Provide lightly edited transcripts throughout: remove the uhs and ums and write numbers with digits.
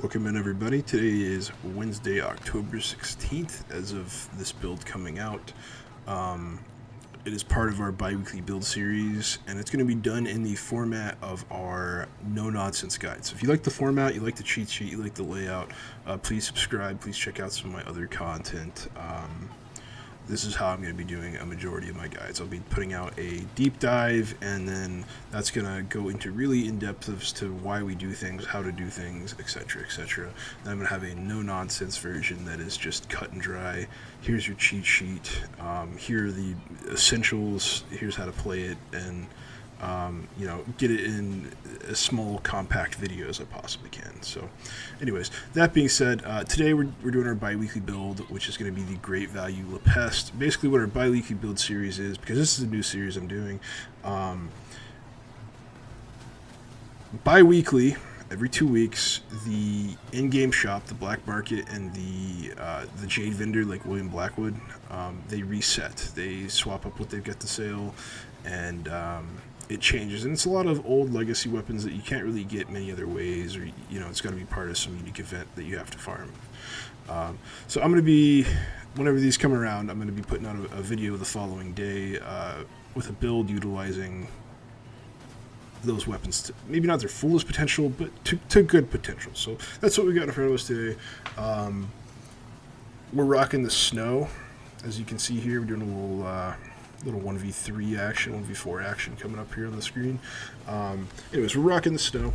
Welcome in, everybody. Today is Wednesday, October 16th. As of this build coming out, it is part of our bi-weekly build series, and it's going to be done in the format of our no-nonsense guide. So if you like the format, you like the cheat sheet, you like the layout, please subscribe. Please check out some of my other content. This is how I'm going to be doing a majority of my guides. I'll be putting out a deep dive, and then that's going to go into really in-depth as to why we do things, how to do things, etc., etc. Then I'm going to have a no-nonsense version that is just cut and dry. Here's your cheat sheet. Here are the essentials. Here's how to play it, and get it in as small, compact video as I possibly can. So, anyways, that being said, today we're doing our bi-weekly build, which is going to be the Great Value Pest. Basically, what our bi-weekly build series is, because this is a new series I'm doing, bi-weekly, every 2 weeks, the in-game shop, the black market, and the Jade vendor, like William Blackwood, they reset. They swap up what they've got to sale, and it changes, and it's a lot of old legacy weapons that you can't really get many other ways, or it's got to be part of some unique event that you have to farm. So I'm going to be, whenever these come around, I'm going to be putting out a video the following day with a build utilizing those weapons to maybe not their fullest potential, but to good potential. So that's what we got in front of us today. We're rocking the snow, as you can see here. We're doing a little 1v3 action, 1v4 action coming up here on the screen. Anyways, we're rocking the snow.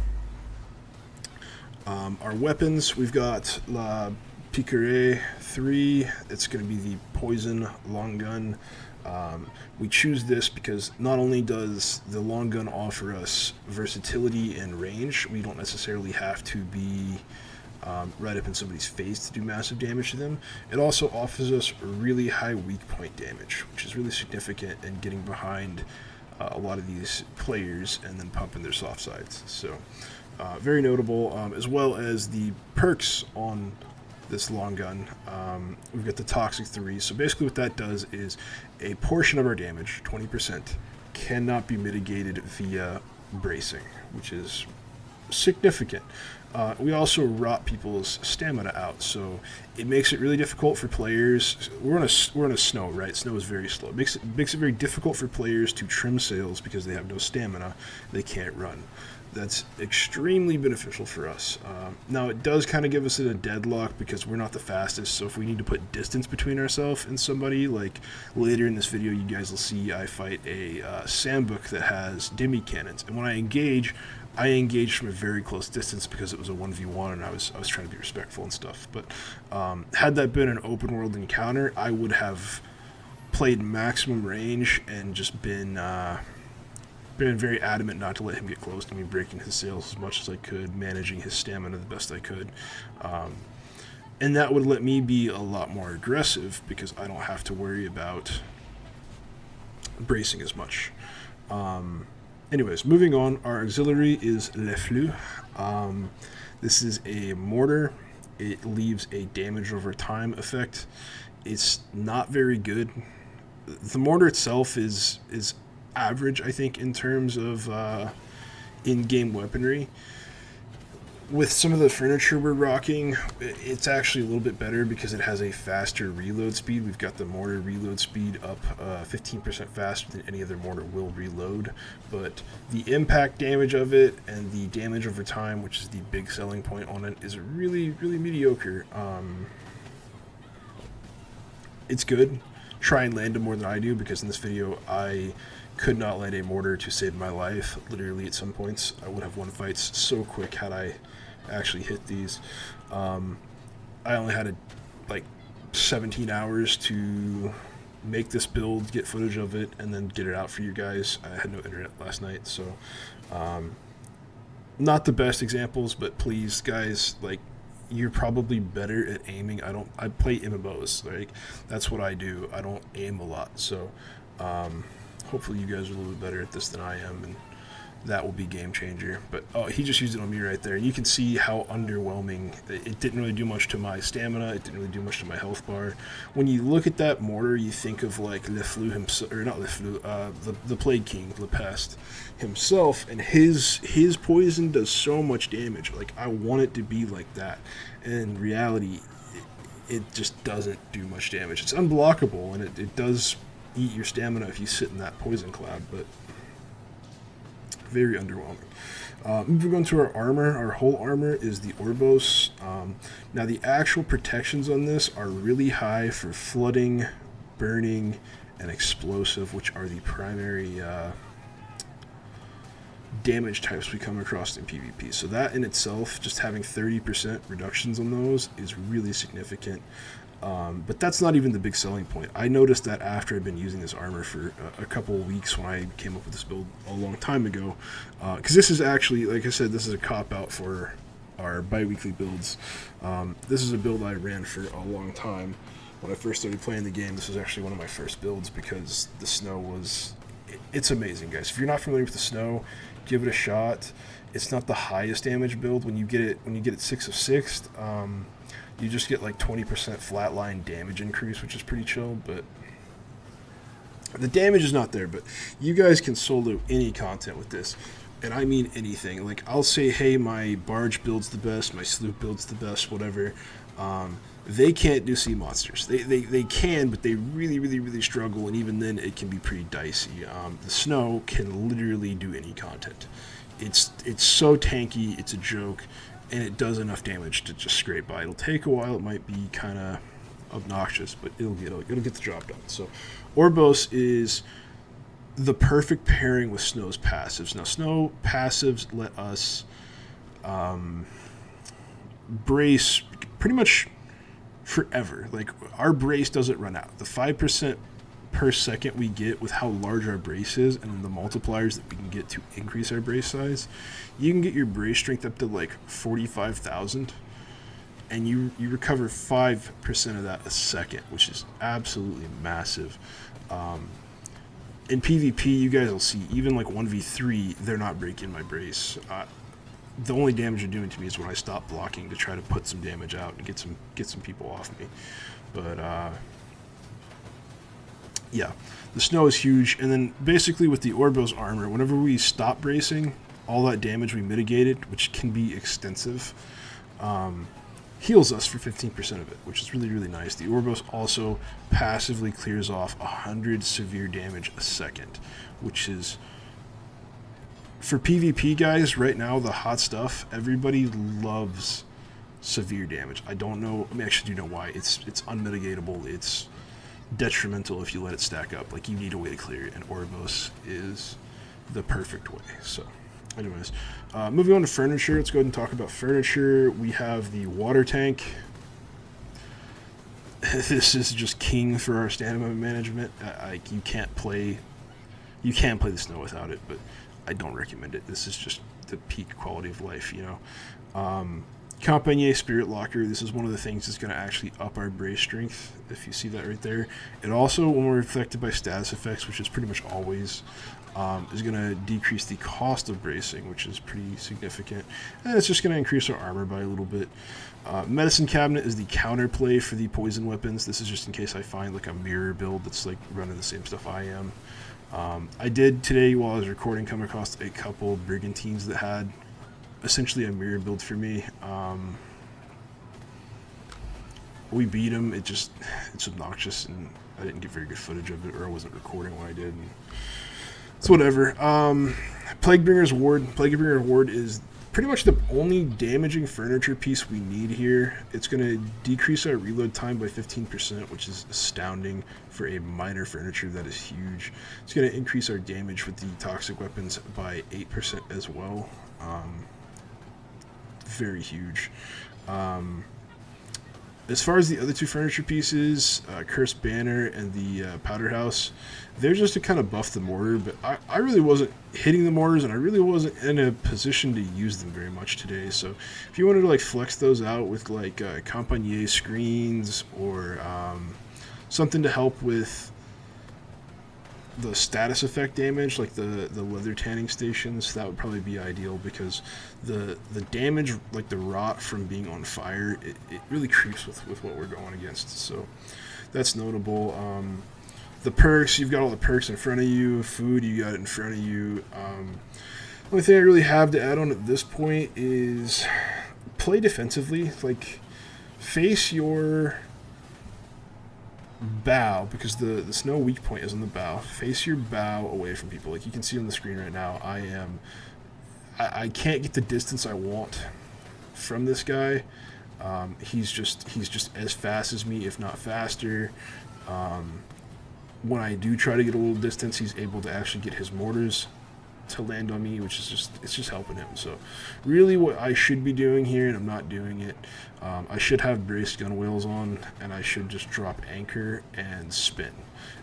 Our weapons, we've got La Piquerie 3. It's going to be the poison long gun. We choose this because not only does the long gun offer us versatility and range, we don't necessarily have to be right up in somebody's face to do massive damage to them. It also offers us really high weak point damage, which is really significant in getting behind a lot of these players and then pumping their soft sides. So very notable, as well as the perks on this long gun. We've got the Toxic 3. So basically what that does is a portion of our damage, 20%, cannot be mitigated via bracing, which is significant. We also rot people's stamina out, so it makes it really difficult for players. We're on a snow, right? Snow is very slow. It makes it very difficult for players to trim sails because they have no stamina. They can't run. That's extremely beneficial for us. Now, it does kind of give us a deadlock because we're not the fastest, so if we need to put distance between ourselves and somebody, like later in this video you guys will see I fight a sandbook that has demi cannons, and when I engage from a very close distance because it was a 1v1 and I was trying to be respectful and stuff. But had that been an open world encounter, I would have played maximum range and just been very adamant not to let him get close to me, breaking his sails as much as I could, managing his stamina the best I could. And that would let me be a lot more aggressive because I don't have to worry about bracing as much. Anyways, moving on, our auxiliary is Le Flux. This is a mortar. It leaves a damage over time effect. It's not very good. The mortar itself is average, I think, in terms of in-game weaponry. With some of the furniture we're rocking, it's actually a little bit better because it has a faster reload speed. We've got the mortar reload speed up 15% faster than any other mortar will reload, but the impact damage of it and the damage over time, which is the big selling point on it, is really, really mediocre. It's good. Try and land it more than I do, because in this video I could not land a mortar to save my life. Literally at some points I would have won fights so quick had I actually hit these. I only had like 17 hours to make this build, get footage of it, and then get it out for you guys. I had no internet last night, so not the best examples, but please guys, like, you're probably better at aiming. I play MMOs, like that's what I do. I don't aim a lot, so hopefully you guys are a little bit better at this than I am, and that will be game changer. But oh, he just used it on me right there. And you can see how underwhelming. It didn't really do much to my stamina. It didn't really do much to my health bar. When you look at that mortar, you think of like Le Flou himself, or not Le Flou, the Plague King, Le Pest himself, and his poison does so much damage. Like, I want it to be like that. And in reality, it just doesn't do much damage. It's unblockable, and it does eat your stamina if you sit in that poison cloud, but very underwhelming. Moving on to our armor, our whole armor is the Orbos. Now the actual protections on this are really high for flooding, burning, and explosive, which are the primary damage types we come across in PvP. So that in itself, just having 30% reductions on those is really significant. But that's not even the big selling point. I noticed that after I'd been using this armor for a couple of weeks when I came up with this build a long time ago. Because this is actually, like I said, this is a cop-out for our bi-weekly builds. This is a build I ran for a long time. When I first started playing the game, this was actually one of my first builds because the snow was... It's amazing, guys. If you're not familiar with the snow, give it a shot. It's not the highest damage build. When you get it 6 of 6, you just get like 20% flatline damage increase, which is pretty chill, but the damage is not there. But you guys can solo any content with this, and I mean anything. Like, I'll say, hey, my barge build's the best, my sloop build's the best, whatever. They can't do sea monsters. They can, but they really struggle, and even then it can be pretty dicey. The snow can literally do any content. It's so tanky, it's a joke, and it does enough damage to just scrape by. It'll take a while, it might be kind of obnoxious, but it'll get the job done. So Orbos is the perfect pairing with Snow's passives. Now, Snow passives let us brace pretty much forever. Like, our brace doesn't run out. The 5% per second we get with how large our brace is, and then the multipliers that we can get to increase our brace size, you can get your brace strength up to like 45,000, and you recover 5% of that a second, which is absolutely massive. In PvP, you guys will see, even like 1v3, they're not breaking my brace. The only damage you're doing to me is when I stop blocking to try to put some damage out and get some people off me. But yeah, the snow is huge. And then basically with the Orbos armor, whenever we stop bracing, all that damage we mitigated, which can be extensive, heals us for 15% of it, which is really nice. The Orbos also passively clears off 100 severe damage a second, which is, for PvP guys, right now, the hot stuff, everybody loves severe damage. I don't know, I mean, I actually do know why. It's unmitigatable. It's detrimental if you let it stack up. Like, you need a way to clear it, and Orbos is the perfect way. So, anyways, moving on to furniture. Let's go ahead and talk about furniture. We have the water tank. This is just king for our stamina management. Like, you can play the snow without it, but I don't recommend it. This is just the peak quality of life, you know. Compagnie Spirit Locker, this is one of the things that's going to actually up our brace strength, if you see that right there. It also, when we're affected by status effects, which is pretty much always, is going to decrease the cost of bracing, which is pretty significant. And it's just going to increase our armor by a little bit. Medicine Cabinet is the counterplay for the poison weapons. This is just in case I find like a mirror build that's like running the same stuff I am. I did today, while I was recording, come across a couple brigantines that had essentially a mirror build for me. We beat them. It's obnoxious, and I didn't get very good footage of it, or I wasn't recording when I did. And it's whatever. Plaguebringer's Ward is pretty much the only damaging furniture piece we need here. It's going to decrease our reload time by 15%, which is astounding for a minor furniture. That is huge. It's going to increase our damage with the toxic weapons by 8% as well. Very huge. As far as the other two furniture pieces, Cursed Banner and the Powder House, they're just to kind of buff the mortar, but I really wasn't hitting the mortars, and I really wasn't in a position to use them very much today. So if you wanted to like flex those out with like Compagnie screens or something to help with the status effect damage, like the leather tanning stations, that would probably be ideal, because the damage, like the rot from being on fire, it really creeps with what we're going against. So that's notable. The perks, you've got all the perks in front of you. Food, you got it in front of you. The only thing I really have to add on at this point is play defensively. Like, face your bow, because the snow weak point is on the bow. Face your bow away from people. Like you can see on the screen right now, I can't get the distance I want from this guy. He's just as fast as me, if not faster. When I do try to get a little distance, he's able to actually get his mortars to land on me, which is just helping him. So really what I should be doing here, and I'm not doing it, I should have braced gunwales on, and I should just drop anchor and spin.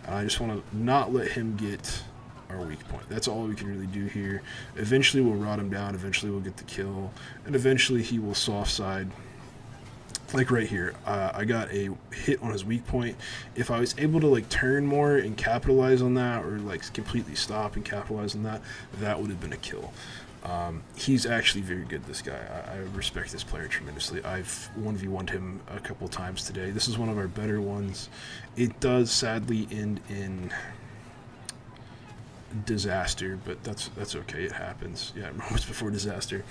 And I just want to not let him get our weak point. That's all we can really do here. Eventually we'll rot him down, eventually we'll get the kill, and eventually he will soft side. Like right here, I got a hit on his weak point. If I was able to like turn more and capitalize on that, or like completely stop and capitalize on that, that would have been a kill. He's actually very good, this guy. I respect this player tremendously. I've 1v1'd him a couple times today. This is one of our better ones. It does sadly end in disaster, but that's okay. It happens. Yeah, moments before disaster.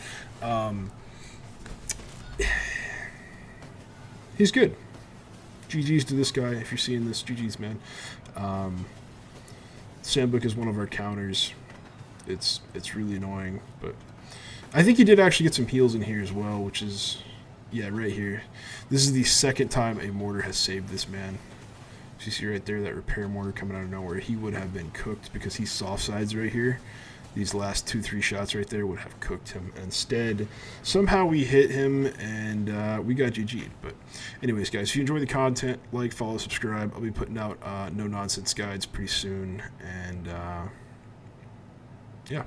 He's good. GG's to this guy. If you're seeing this, GG's, man. Sandbook is one of our counters. It's really annoying, but I think he did actually get some heals in here as well, which is, yeah, right here. This is the second time a mortar has saved this man. So you see right there that repair mortar coming out of nowhere. He would have been cooked because he soft sides right here. These last 2-3 shots right there would have cooked him. Instead, somehow we hit him, and we got GG'd. But anyways, guys, if you enjoy the content, like, follow, subscribe. I'll be putting out no-nonsense guides pretty soon. And, yeah.